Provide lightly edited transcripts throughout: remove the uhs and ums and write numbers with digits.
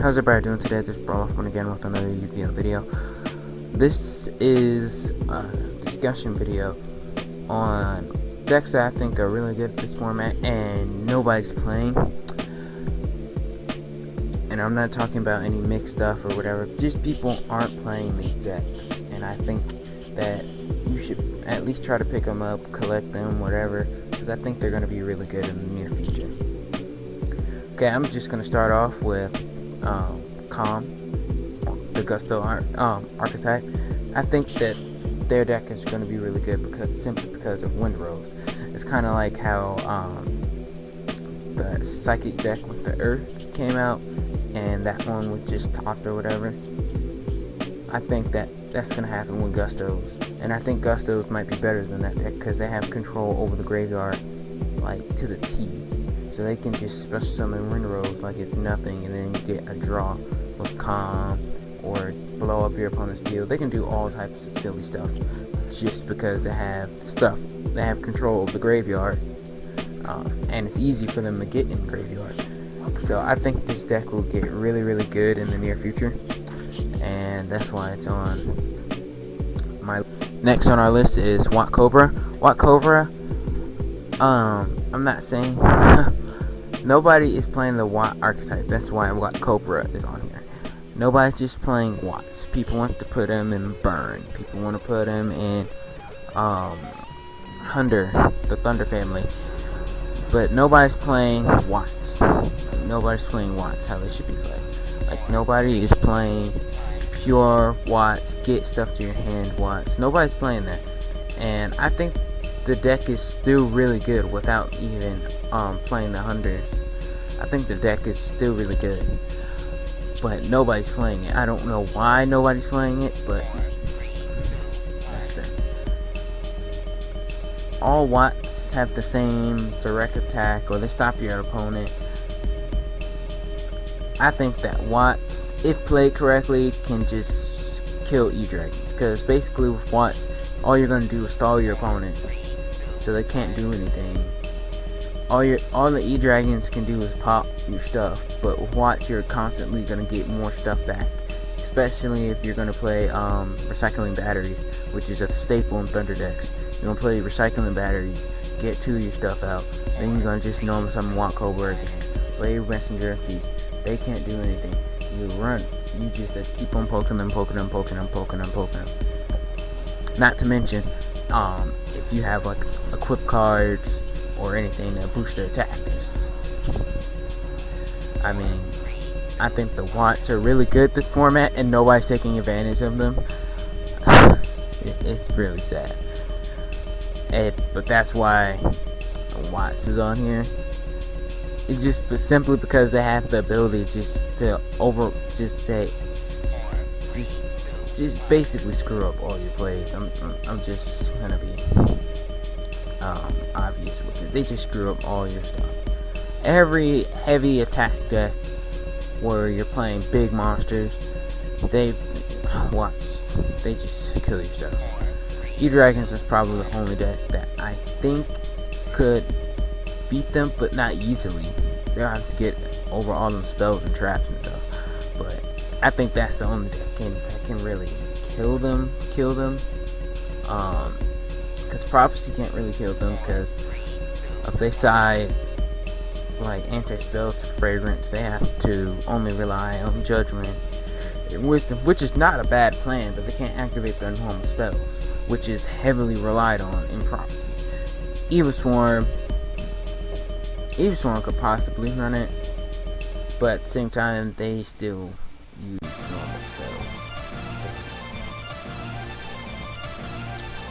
How's everybody doing today? This is Brawlfun again with another Yu-Gi-Oh video. This is a discussion video on decks that I think are really good at this format and nobody's playing. And I'm not talking about any mixed stuff or whatever, just people aren't playing these decks. And I think that you should at least try to pick them up, collect them, whatever, because I think they're going to be really good in the near future. Okay, I'm just going to start off with Calm, the Gusto archetype. I think that their deck is going to be really good simply because of Windrose. It's kind of like how the Psychic deck with the Earth came out, and that one was just topped or whatever. I think that's going to happen with Gustos, and I think Gustos might be better than that deck because they have control over the graveyard like to the T. So they can just special summon Windrose like it's nothing, and then you get a draw with Calm or blow up your opponent's field. They can do all types of silly stuff just because they have control of the graveyard, and it's easy for them to get in graveyard. So I think this deck will get really good in the near future, and that's why it's on my. Next on our list is Wat Cobra. Wat Cobra, I'm not saying nobody is playing the Wat archetype. That's why Wat Cobra is on here. Nobody's just playing Wats. People want to put him in Burn. People want to put him in Thunder, the Thunder family. But nobody's playing Wats. Nobody's playing Wats how they should be played. Like, nobody is playing pure Wats, get stuff to your hand Wats. Nobody's playing that. And I think the deck is still really good without even playing the Hunders. I think the deck is still really good, but nobody's playing it. I don't know why nobody's playing it, but that's that. All Wats have the same direct attack, or they stop your opponent. I think that Wats, if played correctly, can just kill E-Dragons, because basically with Wats, all you're going to do is stall your opponent, so they can't do anything. All the E-Dragons can do is pop your stuff, but with Wats you're constantly going to get more stuff back, especially if you're going to play Recycling Batteries, which is a staple in Thunder decks. You're going to play Recycling Batteries, get 2 of your stuff out, then you're going to just normal summon Wat Cobra again, play Messenger of Peace. They can't do anything. You run, you just keep on poking them. Not to mention, if you have like equip cards or anything that boost their attack. I mean, I think the Wats are really good this format and nobody's taking advantage of them. It's really sad. But that's why Wats is on here. It's just simply because they have the ability just basically screw up all your plays. I'm just gonna be obvious with it. They just screw up all your stuff. Every heavy attack deck where you're playing big monsters, they just kill your stuff. E-Dragons is probably the only deck that I think could beat them, but not easily. They'll have to get over all them spells and traps and stuff. But I think that's the only deck that can really kill them. Because Prophecy can't really kill them because if they side like anti-spells to Fragrance, they have to only rely on Judgment and Wisdom, which is not a bad plan, but they can't activate their normal spells, which is heavily relied on in Prophecy. Evil Swarm could possibly run it, but at the same time they still use normal spells. So,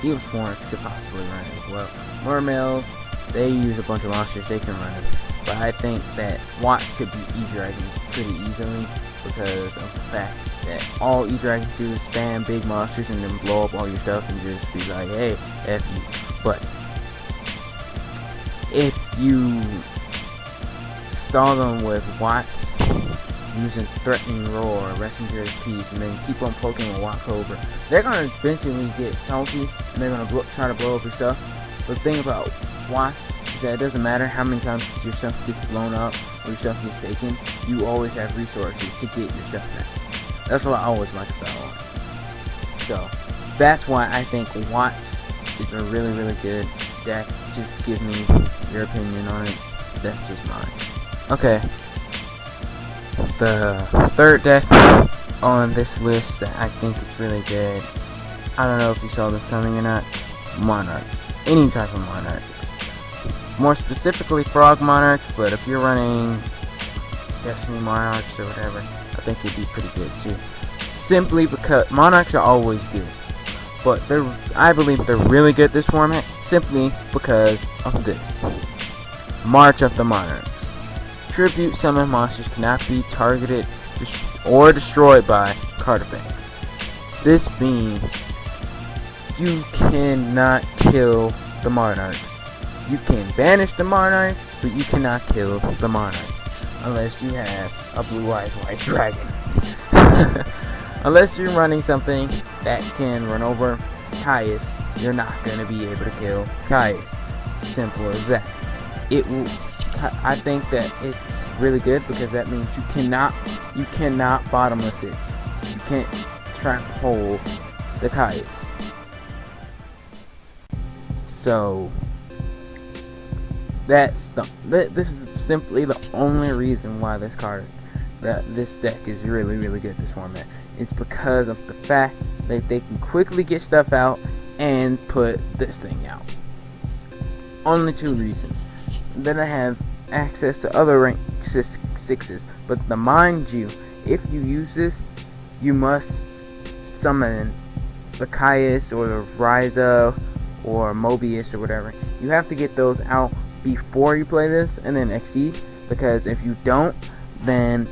Evil Swarms could possibly run it as well. Mermails, they use a bunch of monsters, they can run it. But I think that Wats could beat E-Dragons pretty easily because of the fact that all E-Dragons do is spam big monsters and then blow up all your stuff and just be like, hey, F you. But if you stall them with Wats using Threatening Roar, Messenger of Peace, and then keep on poking with Wat Cobra, they're going to eventually get salty and they're going to try to blow up your stuff. But the thing about Wats is that it doesn't matter how many times your stuff gets blown up or your stuff gets taken, you always have resources to get your stuff back. That's what I always like about Watts. So that's why I think Watts is a really, really good deck. Just give me your opinion on it. That's just mine. Okay. The third deck on this list that I think is really good, I don't know if you saw this coming or not, Monarch. Any type of Monarch. More specifically Frog Monarchs, but if you're running Destiny Monarchs or whatever, I think it'd be pretty good too. Simply because Monarchs are always good, but I believe they're really good this format simply because of this. March of the Monarchs. Tribute summon monsters cannot be targeted or destroyed by card effects. This means you cannot kill the Monarchs. You can banish the Monarch, but you cannot kill the Monarch unless you have a blue-eyes white dragon. Unless you're running something that can run over Caius, you're not going to be able to kill Caius. Simple as that. I think that it's really good because that means you cannot bottomless it. You can't trap hole the Caius. So this is simply the only reason why this deck is really, really good this format. It's because of the fact that they can quickly get stuff out and put this thing out. Only two reasons. Then I have access to other rank 6s, but mind you, if you use this, you must summon the Caius or the Ryza or Mobius or whatever. You have to get those out before you play this and then XE, because if you don't, then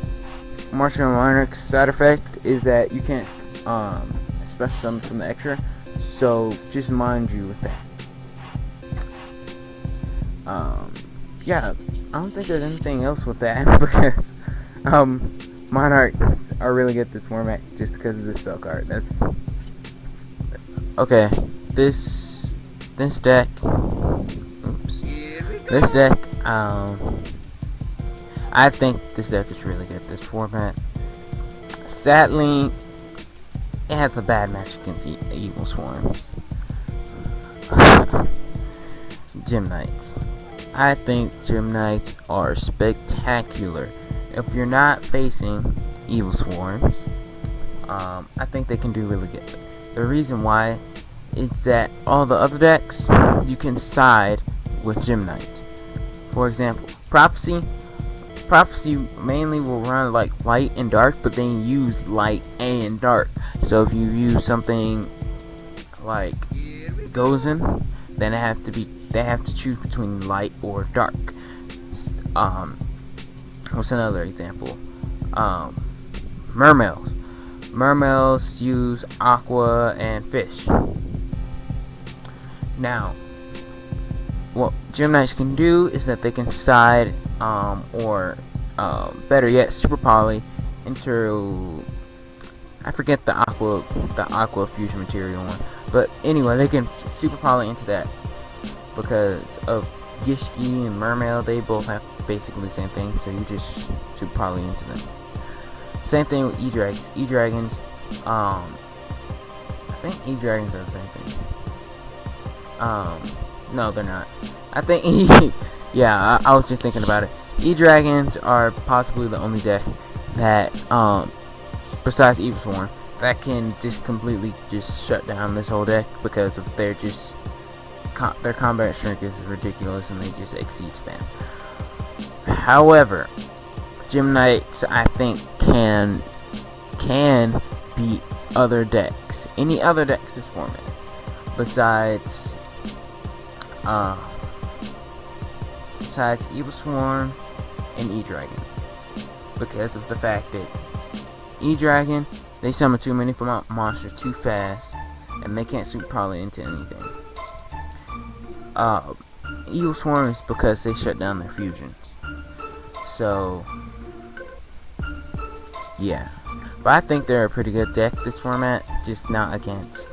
March of the Monarch's side effect is that you can't special summon from the extra, so just mind you with that. Yeah, I don't think there's anything else with that because Monarchs are really good at this format just because of the spell card. That's okay. This deck. Oops. This deck. I think this deck is really good at this format. Sadly, it has a bad match against Evil Swarms. Gem Knights. I think Gem Knights are spectacular. If you're not facing Evil Swarms, I think they can do really good. The reason why is that all the other decks, you can side with Gem Knights. For example, Prophecy mainly will run like light and dark, but then use light and dark. So if you use something like Gozen, then they have to choose between light or dark. What's another example? Mermails. Mermails use aqua and fish. Now, what Gem Knights can do is that they can side, or better yet, Super Poly into, I forget the aqua fusion material one, but anyway, they can Super Poly into that because of Gishki and Mermail. They both have basically the same thing, so you just Super Poly into them. Same thing with E-Dragons. E-Dragons, I think E-Dragons are the same thing. No, they're not. I think yeah, I was just thinking about it. E-Dragons are possibly the only deck that, besides Evil Swarm, that can just completely just shut down this whole deck because of their combat shrink is ridiculous and they just exceed spam. However, Gem Knights, I think, can beat other decks. Any other decks this format besides Evil Swarm and E-Dragon, because of the fact that E-Dragon, they summon too many monsters too fast and they can't Super Poly into anything. Evil Swarm is because they shut down their fusions. So yeah, but I think they're a pretty good deck this format, just not against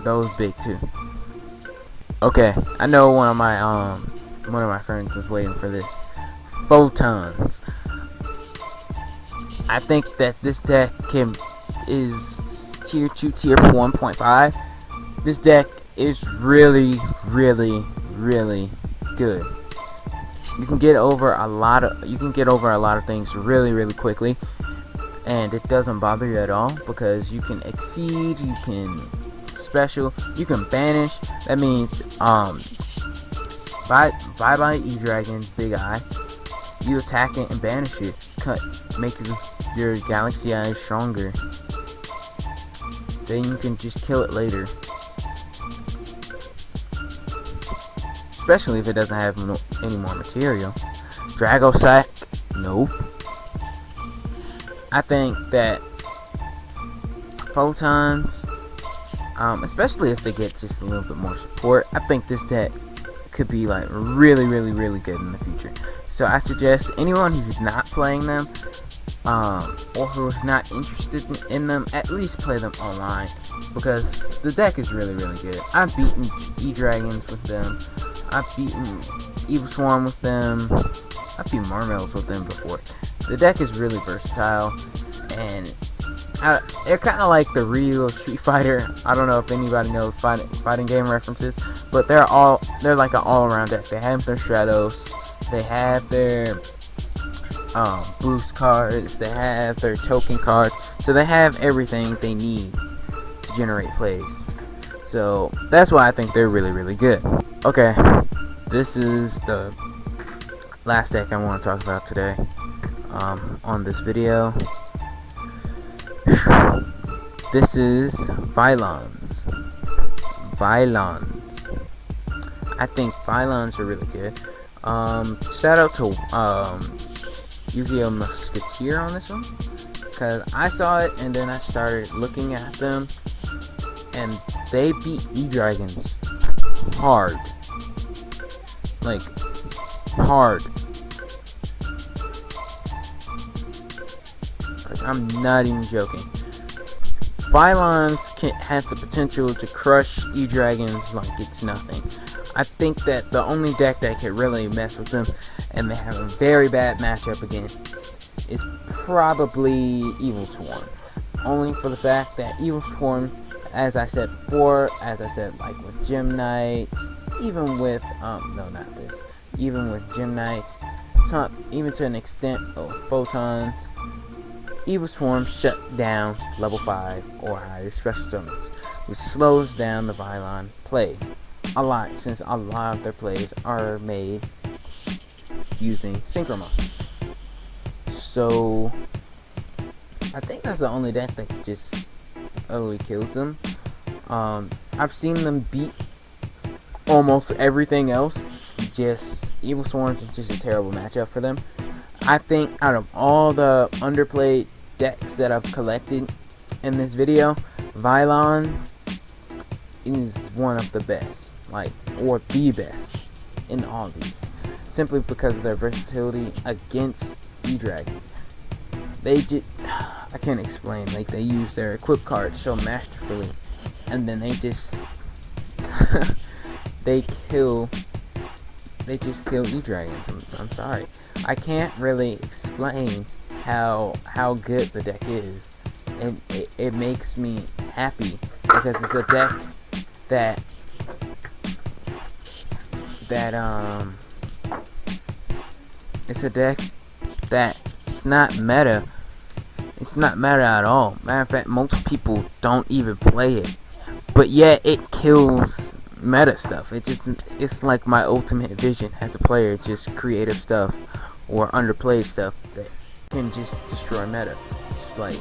those big two. Okay, I know one of my one of my friends was waiting for this. Photons. I think that this deck is tier 2, tier 1.5. This deck is really, really, really good. You can get over a lot of things really, really quickly, and it doesn't bother you at all because you can exceed, you can special, you can banish. That means bye E-Dragon, Big Eye. You attack it and banish it. Make your Galaxy Eye stronger. Then you can just kill it later. Especially if it doesn't have any more material. Dragosack, nope. I think that Photons, especially if they get just a little bit more support, I think this deck could be like really, really, really good in the future. So I suggest anyone who's not playing them, or who's not interested in them, at least play them online, because the deck is really, really good. I've beaten E-Dragons with them. I've beaten Evil Swarm with them. I've beaten Marmels with them before. The deck is really versatile, and they're kind of like the Ryu of Street Fighter. I don't know if anybody knows fighting game references, but they're like an all-around deck. They have their Stratos, they have their boost cards, they have their token cards, so they have everything they need to generate plays. So that's why I think they're really, really good. Okay, this is the last deck I want to talk about today on this video. This is Vylons. I think Vylons are really good. Shout out to Yu-Gi-Oh! Musketeer on this one, because I saw it and then I started looking at them, and they beat E-Dragons hard. Like, hard. Like, I'm not even joking. Vylons has the potential to crush E-Dragons like it's nothing. I think that the only deck that can really mess with them, and they have a very bad matchup against, is probably Evil Swarm. Only for the fact that Evil Swarm, as I said before, like with Gem Knights, even with, even with Gem Knights, even to an extent of Photons, Evil Swarm shut down level 5 or higher special summons, which slows down the Vylon plays a lot, since a lot of their plays are made using Synchromox. So I think that's the only deck that just utterly kills them. I've seen them beat almost everything else. Just Evil Swarms is just a terrible matchup for them. I think out of all the underplayed decks that I've collected in this video, Vylons is one of the best, or the best in all of these, simply because of their versatility against E-Dragons. I can't explain, they use their equip cards so masterfully, and then they just they just kill E-Dragons. I'm sorry, I can't really explain how good the deck is, and it makes me happy because it's a deck that it's a deck that's not meta. It's not meta at all. Matter of fact, most people don't even play it, but yet it kills meta stuff. It's like my ultimate vision as a player, just creative stuff or underplayed stuff that can just destroy meta. It's like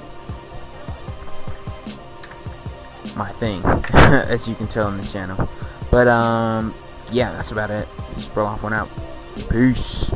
my thing, as you can tell on this channel. But yeah, that's about it. Just roll off one out. Peace.